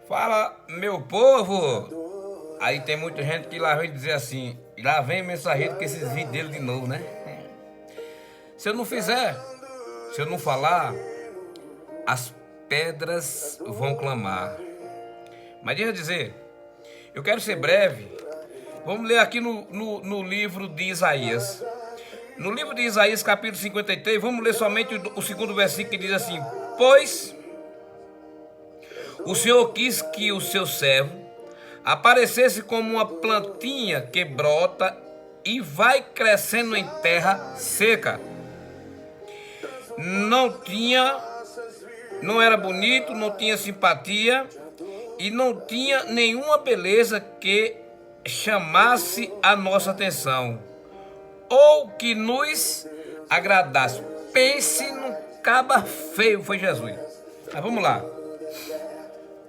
Fala, meu povo! Aí tem muita gente que lá vem dizer assim, lá vem mensageiro com esses vídeos dele de novo, né? Se eu não fizer, se eu não falar, as pedras vão clamar. Mas deixa eu dizer, eu quero ser breve. Vamos ler aqui no livro de Isaías. No livro de Isaías, capítulo 53, vamos ler somente o segundo versículo que diz assim: Pois o Senhor quis que o seu servo aparecesse como uma plantinha que brota e vai crescendo em terra seca. Não era bonito, não tinha simpatia e não tinha nenhuma beleza que chamasse a nossa atenção ou que nos agradasse. Pense num caba feio, foi Jesus. Mas vamos lá.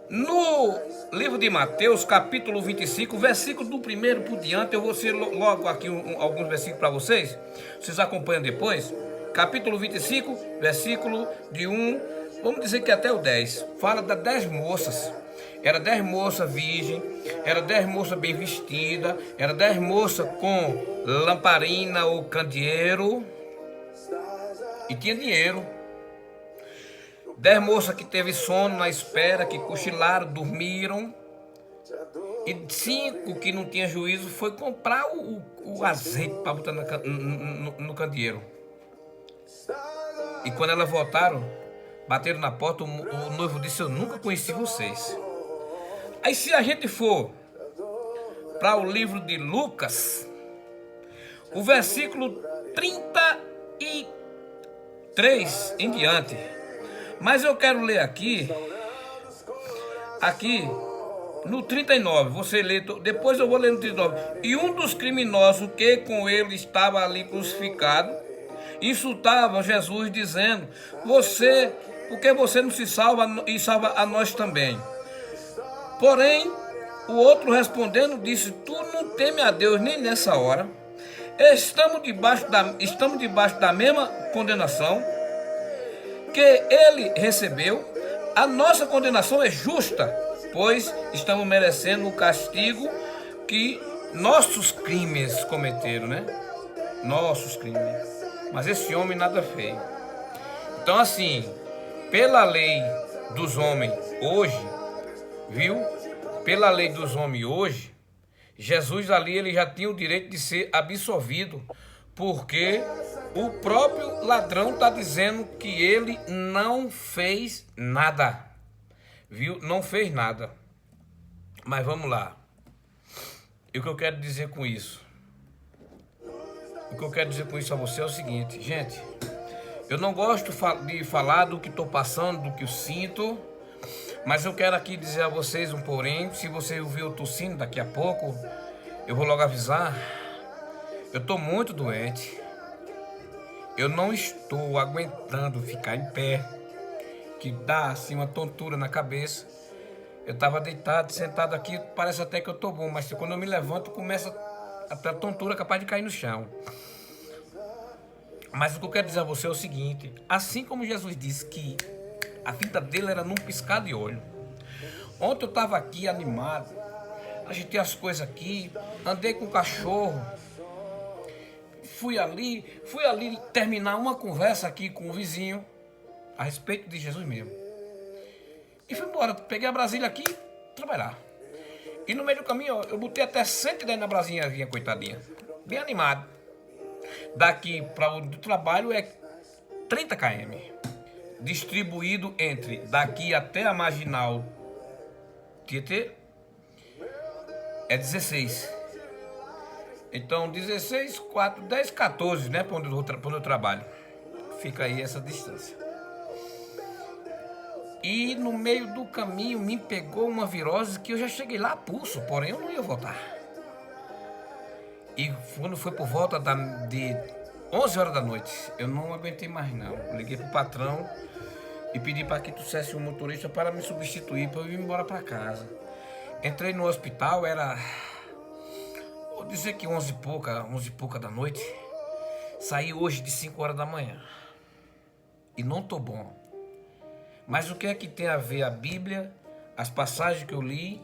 No livro de Mateus, capítulo 25, versículo do primeiro por diante, eu vou ser logo aqui alguns versículos para vocês. Vocês acompanham depois. Capítulo 25, versículo de 1, vamos dizer que até o 10. Fala das 10 moças. Era 10 moças virgem, era 10 moças bem vestidas, era 10 moças com lamparina ou candeeiro e tinha dinheiro. 10 moças que teve sono na espera, que cochilaram, dormiram. E 5 que não tinha juízo foi comprar o azeite para botar no candeeiro. E quando elas voltaram, bateram na porta, o noivo disse: eu nunca conheci vocês. Aí se a gente for para o livro de Lucas, o versículo 33 em diante. Mas eu quero ler aqui no 39, você lê, depois eu vou ler no 39. E um dos criminosos que com ele estava ali crucificado, insultava Jesus dizendo: por que você não se salva e salva a nós também? Porém, o outro respondendo disse: tu não teme a Deus nem nessa hora. Estamos debaixo da mesma condenação que ele recebeu. A nossa condenação é justa, pois estamos merecendo o castigo que nossos crimes cometeram, né? Nossos crimes. Mas esse homem nada fez. Então assim, pela lei dos homens hoje, viu? Pela lei dos homens hoje, Jesus ali ele já tinha o direito de ser absolvido, porque o próprio ladrão está dizendo que ele não fez nada, viu? Não fez nada. Mas vamos lá. E o que eu quero dizer com isso? O que eu quero dizer com isso a você é o seguinte, gente. Eu não gosto de falar do que estou passando, do que eu sinto, mas eu quero aqui dizer a vocês um porém. Se você ouvir eu tossindo daqui a pouco, eu vou logo avisar. Eu estou muito doente. Eu não estou aguentando ficar em pé, que dá assim uma tontura na cabeça. Eu estava deitado, sentado aqui, parece até que eu estou bom, mas quando eu me levanto, começa a tontura capaz de cair no chão. Mas o que eu quero dizer a você é o seguinte: assim como Jesus disse que a vida dele era num piscar de olho. Ontem eu estava aqui animado, ajeitei as coisas aqui, andei com o cachorro, fui ali terminar uma conversa aqui com o vizinho a respeito de Jesus mesmo. E fui embora, peguei a Brasília aqui, trabalhar. E no meio do caminho, eu botei até 110 na Brasília, coitadinha, bem animado. Daqui para o trabalho é 30 km, distribuído entre daqui até a Marginal Tietê é 16. Então 16, 4, 10, 14, né? Para onde eu trabalho. Fica aí essa distância. E no meio do caminho me pegou uma virose que eu já cheguei lá a pulso, porém eu não ia voltar. E quando foi por volta de 11 horas da noite, eu não aguentei mais não. Eu liguei pro patrão e pedi para que trouxesse um motorista para me substituir, para eu ir embora para casa. Entrei no hospital, era, vou dizer que 11 e pouca da noite. Saí hoje de 5 horas da manhã. E não tô bom. Mas o que é que tem a ver a Bíblia, as passagens que eu li,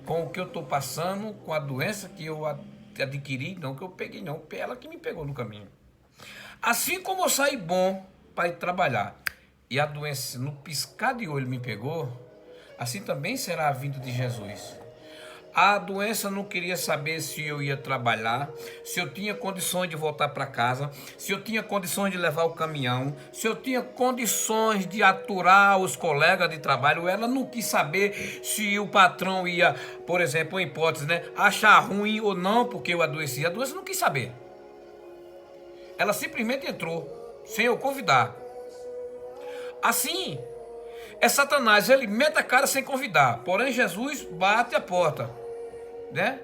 com o que eu estou passando, com a doença que eu adquiri, não que eu peguei não, ela que me pegou no caminho. Assim como eu saí bom para ir trabalhar e a doença no piscar de olho me pegou, assim também será a vinda de Jesus. A doença não queria saber se eu ia trabalhar, se eu tinha condições de voltar para casa, se eu tinha condições de levar o caminhão, se eu tinha condições de aturar os colegas de trabalho. Ela não quis saber se o patrão ia, por exemplo, uma hipótese, né, achar ruim ou não porque eu adoeci. A doença não quis saber. Ela simplesmente entrou, sem eu convidar. Assim, é Satanás, ele mete a cara sem convidar. Porém, Jesus bate a porta, né?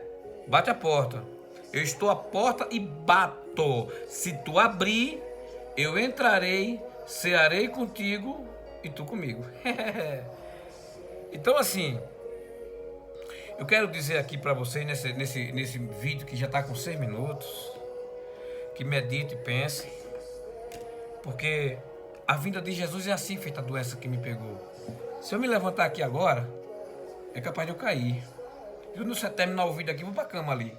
Bate a porta. Eu estou à porta e bato. Se tu abrir, eu entrarei, cearei contigo e tu comigo. Então, assim, eu quero dizer aqui para vocês, nesse vídeo que já está com 6 minutos, que medite e pense, porque a vinda de Jesus é assim, feita a doença que me pegou. Se eu me levantar aqui agora, é capaz de eu cair. Eu não sei terminar o vídeo aqui, vou pra cama ali.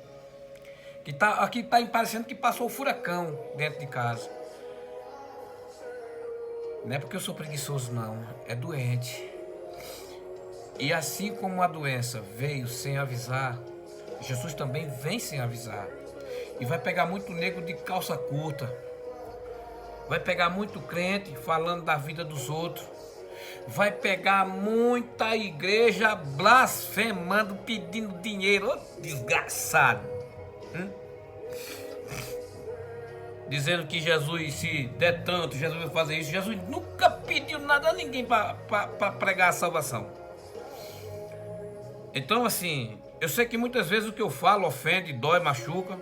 Aqui tá parecendo que passou um furacão dentro de casa. Não é porque eu sou preguiçoso, não. É doente. E assim como a doença veio sem avisar, Jesus também vem sem avisar. E vai pegar muito negro de calça curta. Vai pegar muito crente falando da vida dos outros. Vai pegar muita igreja blasfemando, pedindo dinheiro. Ô, desgraçado. Dizendo que Jesus, se der tanto, Jesus vai fazer isso. Jesus nunca pediu nada a ninguém para pregar a salvação. Então, assim, eu sei que muitas vezes o que eu falo ofende, dói, machuca.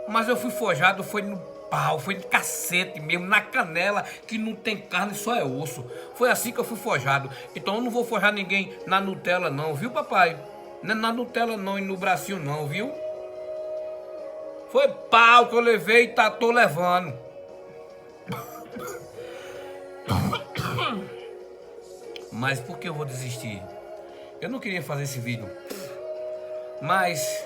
Mas eu fui forjado, foi no pau, foi de cacete mesmo, na canela, que não tem carne, só é osso. Foi assim que eu fui forjado. Então eu não vou forjar ninguém na Nutella não, viu, papai? Não é na Nutella não e no bracinho não, viu? Foi pau que eu levei e tô levando. Mas por que eu vou desistir? Eu não queria fazer esse vídeo. Mas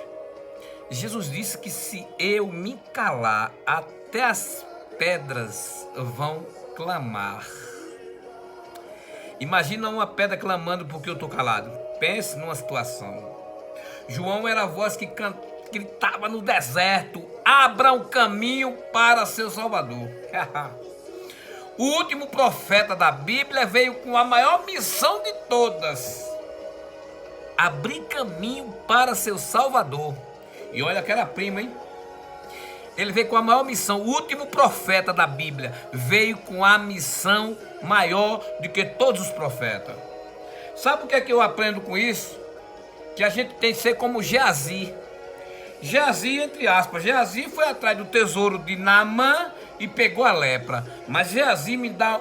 Jesus disse que se eu me calar, até as pedras vão clamar. Imagina uma pedra clamando porque eu estou calado. Pense numa situação. João era a voz que gritava no deserto: abra um caminho para seu Salvador. O último profeta da Bíblia veio com a maior missão de todas: abrir caminho para seu Salvador. E olha que era prima, hein? Ele veio com a maior missão. O último profeta da Bíblia veio com a missão maior do que todos os profetas. Sabe o que é que eu aprendo com isso? Que a gente tem que ser como Geazi. Geazi, entre aspas, Geazi foi atrás do tesouro de Naamã e pegou a lepra. Mas Geazi me dá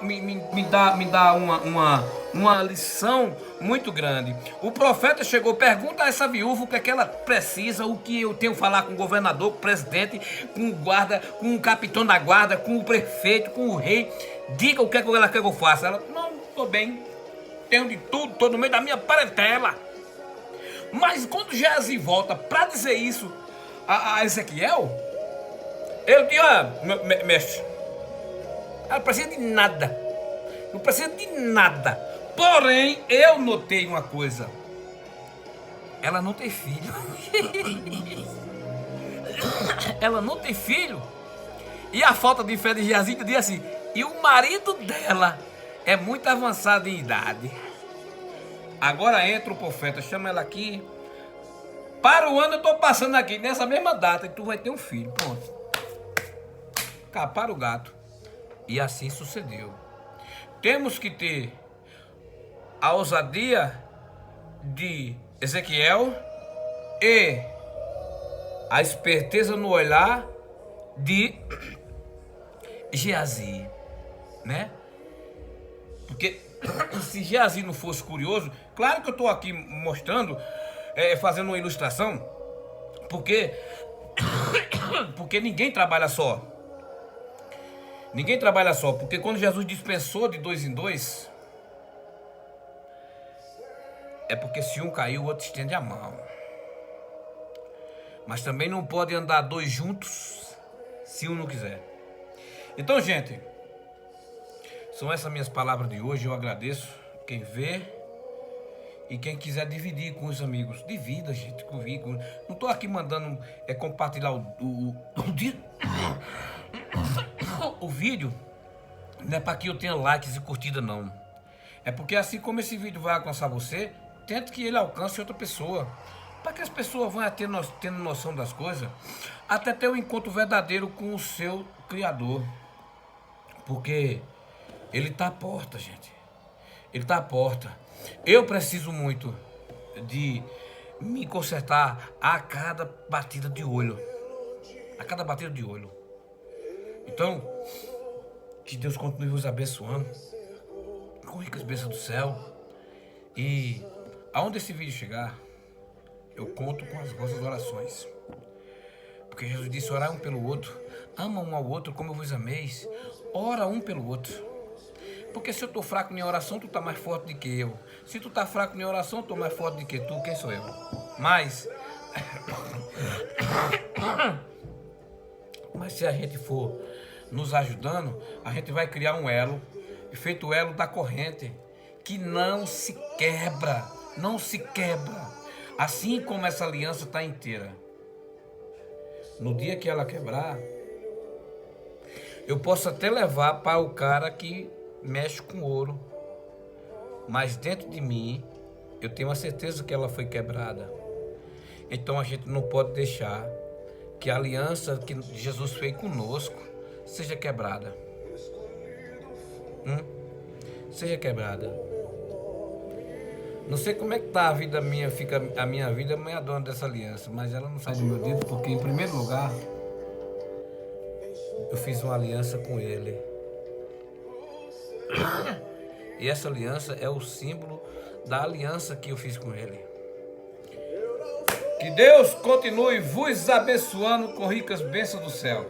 uma lição muito grande. O profeta chegou, pergunta a essa viúva o que é que ela precisa, o que eu tenho que falar com o governador, com o presidente, com o guarda, com o capitão da guarda, com o prefeito, com o rei. Diga o que é que ela quer que eu faça. Ela, não, estou bem, tenho de tudo, estou no meio da minha parentela. Mas quando Geazi volta para dizer isso a Ezequiel, ele diz: mestre, ela não precisa de nada, não precisa de nada. Porém, eu notei uma coisa: ela não tem filho. Ela não tem filho. E a falta de fé de Geazi diz assim: e o marido dela é muito avançado em idade. Agora entra o profeta, chama ela aqui. Para o ano eu estou passando aqui, nessa mesma data, e tu vai ter um filho. Pronto. Capara o gato. E assim sucedeu. Temos que ter a ousadia de Ezequiel e a esperteza no olhar de Geazi, né? Porque se Geazi não fosse curioso, claro que eu estou aqui mostrando, fazendo uma ilustração, porque ninguém trabalha só. Ninguém trabalha só, porque quando Jesus dispensou de 2 em 2, é porque se um cair, o outro estende a mão. Mas também não pode andar dois juntos se um não quiser. Então, gente, são essas minhas palavras de hoje. Eu agradeço quem vê e quem quiser dividir com os amigos. Divida, gente, comigo. Não estou aqui mandando compartilhar o vídeo. Não é para que eu tenha likes e curtida, não. É porque assim como esse vídeo vai alcançar você, tente que ele alcance outra pessoa. Para que as pessoas vão tendo noção das coisas, até ter um encontro verdadeiro com o seu Criador. Porque Ele está à porta, gente. Ele está à porta. Eu preciso muito de me consertar a cada batida de olho. A cada batida de olho. Então, que Deus continue vos abençoando com ricas bênçãos do céu. E aonde esse vídeo chegar, eu conto com as vossas orações. Porque Jesus disse: orar um pelo outro. Ama um ao outro como eu vos ameis. Ora um pelo outro. Porque se eu estou fraco em oração, tu está mais forte do que eu. Se tu está fraco em oração, eu estou mais forte do que tu. Quem sou eu? Mas se a gente for nos ajudando, a gente vai criar um elo. Feito o elo da corrente. Que não se quebra. Não se quebra. Assim como essa aliança está inteira. No dia que ela quebrar, eu posso até levar para o cara que mexe com ouro. Mas dentro de mim, eu tenho a certeza que ela foi quebrada. Então a gente não pode deixar que a aliança que Jesus fez conosco seja quebrada. Seja quebrada. Não sei como é que tá a vida minha, fica a minha vida, mas é a dona dessa aliança, mas ela não sai do meu dedo porque, em primeiro lugar, eu fiz uma aliança com Ele. E essa aliança é o símbolo da aliança que eu fiz com Ele. Que Deus continue vos abençoando com ricas bênçãos do céu,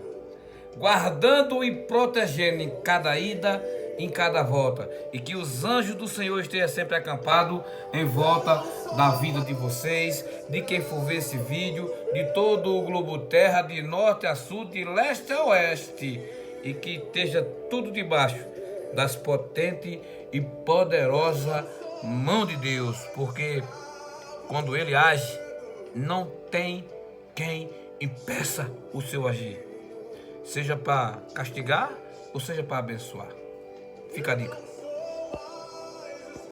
guardando e protegendo em cada ida, em cada volta, e que os anjos do Senhor estejam sempre acampados em volta da vida de vocês, de quem for ver esse vídeo, de todo o globo terra, de norte a sul, de leste a oeste, e que esteja tudo debaixo das potentes e poderosa mão de Deus, porque quando Ele age, não tem quem impeça o seu agir, seja para castigar ou seja para abençoar. Fica a dica.